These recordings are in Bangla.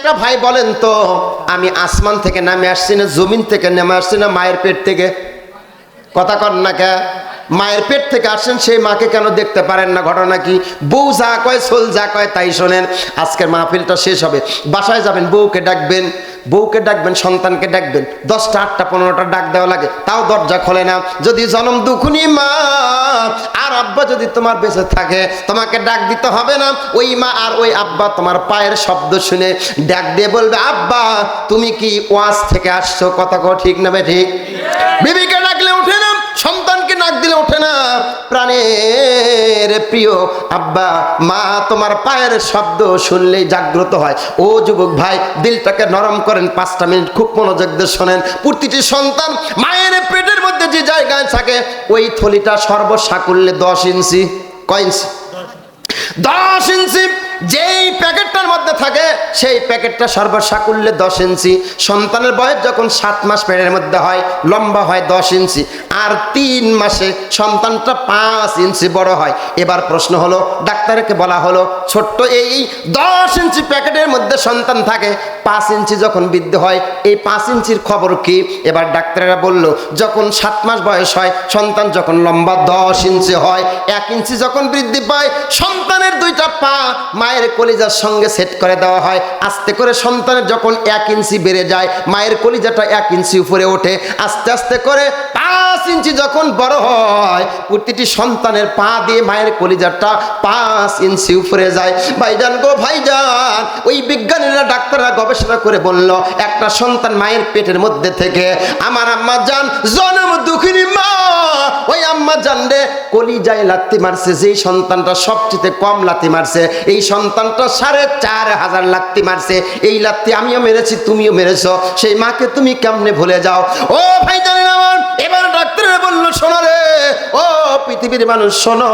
একটা ভাই বলেন তো, আমি আসমান থেকে নামে আসছি না জমিন থেকে নেমে আসছি না মায়ের পেট থেকে? কথা কন না কে? মায়ের পেট থেকে আসেন, সেই মাকে কেন দেখতে পারেন না? ঘটনা কি? বউ যা কয় সোল যা কয় তাই শোনেন। আজকের মাহফিলটা শেষ হবে, বাসায় যাবেন, বউকে ডাকবেন, সন্তানকে ডাকবেন। 10টা 8টা 15টা ডাক দেওয়া লাগে, তাও দরজা খোলে না। যদি জনম দুখুনি মা আর আব্বা যদি তোমার বেঁচে থাকে, তোমাকে ডাক দিতে হবে না। ওই মা আর ওই আব্বা তোমার পায়ের শব্দ শুনে ডাক দিয়ে বলবে, আব্বা তুমি কি ওয়াজ থেকে আসছো? কথা কও ঠিক না বে ঠিক? বিবিকে ডাকলে ওঠে না, সন্তানকে ডাক দিলে ওঠে না। প্রাণের প্রিয় আব্বা মা তোমার পায়ের শব্দ শুনলেই জাগ্রত হয়। ও যুবক ভাই, দিলটাকে নরম করেন, 5টা মিনিট খুব মনোযোগ দিয়ে শোনেন। প্রতিটি সন্তান মায়ের পেটের মধ্যে যে জায়গায় থাকে, ওই থলিটা সর্বসাকুল্যে 10 ইঞ্চি। কয় ইঞ্চি? 10 ইঞ্চি। যেই প্যাকেটটার মধ্যে থাকে সেই প্যাকেটটা সর্বসাকুল্যে 10 ইঞ্চি। সন্তানের বয়স যখন 7 মাস পেটের মধ্যে হয়, লম্বা হয় 10 ইঞ্চি, আর 3 মাসে সন্তানটা 5 ইঞ্চি বড় হয়। এবার প্রশ্ন হলো, ডাক্তারকে বলা হলো ছোট্ট এই 10 ইঞ্চি প্যাকেটের মধ্যে সন্তান থাকে, 5 ইঞ্চি যখন বৃদ্ধি হয়, এই 5 ইঞ্চির খবর কি? এবার ডাক্তারেরা বলল, যখন 7 মাস বয়স হয়, সন্তান যখন লম্বা 10 ইঞ্চি হয়, 1 ইঞ্চি যখন বৃদ্ধি পায়, সন্তানের 2টা পা মায়ের কলিজার সঙ্গে সেট করে দেওয়া হয়। আস্তে করে সন্তানের যখন 1 ইঞ্চি বেড়ে যায়, মায়ের কলিজাটা 1 ইঞ্চি উপরে ওঠে। আস্তে আস্তে করে 5 ইঞ্চি যখন বড় হয়, প্রতিটি সন্তানের পা দিয়ে মায়ের কলিজাটা 5 ইঞ্চি উপরে যায়। ভাইজান গো ভাইজান, ওই বিজ্ঞানীরা ডাক্তাররা গবেষণা করে বলল, একটা সন্তান মায়ের পেটের মধ্যে থেকে, আমার আম্মা জান জনম দুঃখিনী মা, ওই আম্মা জান রে কলিজায় লাত্তি মারছে। যেই সন্তানটা সবচেয়ে কম লাত্তি মারছে, এই সন্তানটা 4500 লাত্তি মারছে। এই লাত্তি আমিও মেরেছি, তুমিও মেরেছ, সেই মাকে তুমি কেমনে ভুলে যাও? ও ভাই জানেন আমার, এবার ডাক্তাররা বলল, শোনো রে ও পৃথিবীর মানুষ শোনো,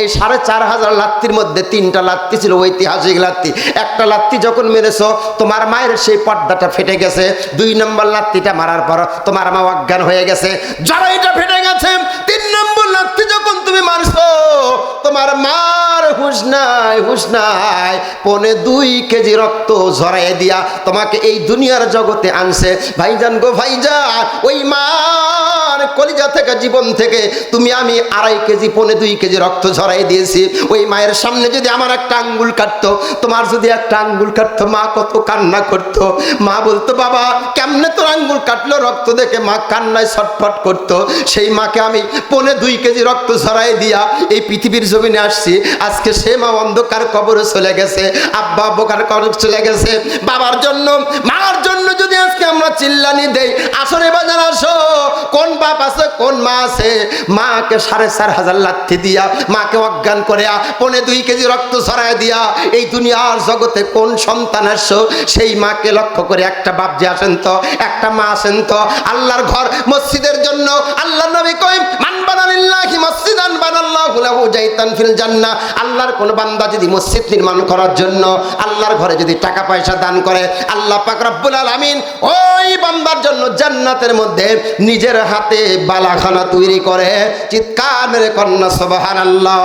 এই 4500 লাত্তির মধ্যে 3টা লাত্তি ছিল ঐতিহাসিক লাত্তি। একটা লাত্তি যখন মেরেছ, তোমার মায়ের সেই পর্দাটা ফেটে গেছে। 2 নম্বর লাত্তিটা মারার পর তোমার মা অজ্ঞান হয়ে গেছে, জরাইটা ফেটে গেছে। 3 নম্বর লাত্তি যখন তুমি মারছো, তোমার মার হুঁশ নাই, হুঁশ নাই। 2.25 কেজি রক্ত ঝরাইয়ে দিয়া তোমাকে এই দুনিয়ার জগতে আনছে। ভাইজান গো ভাইজান, ওই মার কলিজা থেকে, জীবন থেকে তুমি আমি 2.5 কেজি 2.25 কেজি রক্ত ঝরাই দিয়েছি। ওই মায়ের সামনে যদি আমার একটা আঙ্গুল কাটতো, তোমার যদি একটা আঙ্গুল কাটতো, মা কত কান্না করতো। মা বলতো, বাবা কেমনে তোর আঙ্গুল কাটলো? রক্ত দেখে মা কান্নায় ছটফট করতো। সেই মাকে আমি 2.25 কেজি রক্ত ঝরাই দিয়া এই পৃথিবীর জমিনে আসছি। আজকে সে মা অন্ধকার কবরে চলে গেছে, আব্বা বোকার কবরে চলে গেছে। বাবার জন্য, মার জন্য যদি আজকে আমরা চিল্লানি দেই, আসরে বাজার আসো, কোন বাপ আছে, কোন মা আছে? মাকে 4500 লাত্তি দিয়া, মাকে অজ্ঞান করে 2.25 কেজি রক্ত ছড়ায় দিয়া এই দুনিয়ার জগতে কোন সন্তান আসছো? সেই মাকে লক্ষ্য করে একটা বাপ যে আসেন তো, একটা মা আসেন তো। আল্লাহর ঘর মসজিদের জন্য আল্লাহর নবী কয়, মান বানালিল্লাহি মসজিদান বানাল্লাহু লাহু জাইতান ফিল জান্নাহ। আল্লাহর কোন বান্দা যদি মসজিদ নির্মাণ করার জন্য আল্লাহর ঘরে যদি টাকা পয়সা দান করে, আল্লাহ পাক রব্বুল আলামিন ওই বান্দার জন্য জান্নাতের মধ্যে নিজের হাতে বালাখানা তৈরি করে। চিৎকার মেরে কন্যা সুবহানাল্লাহ।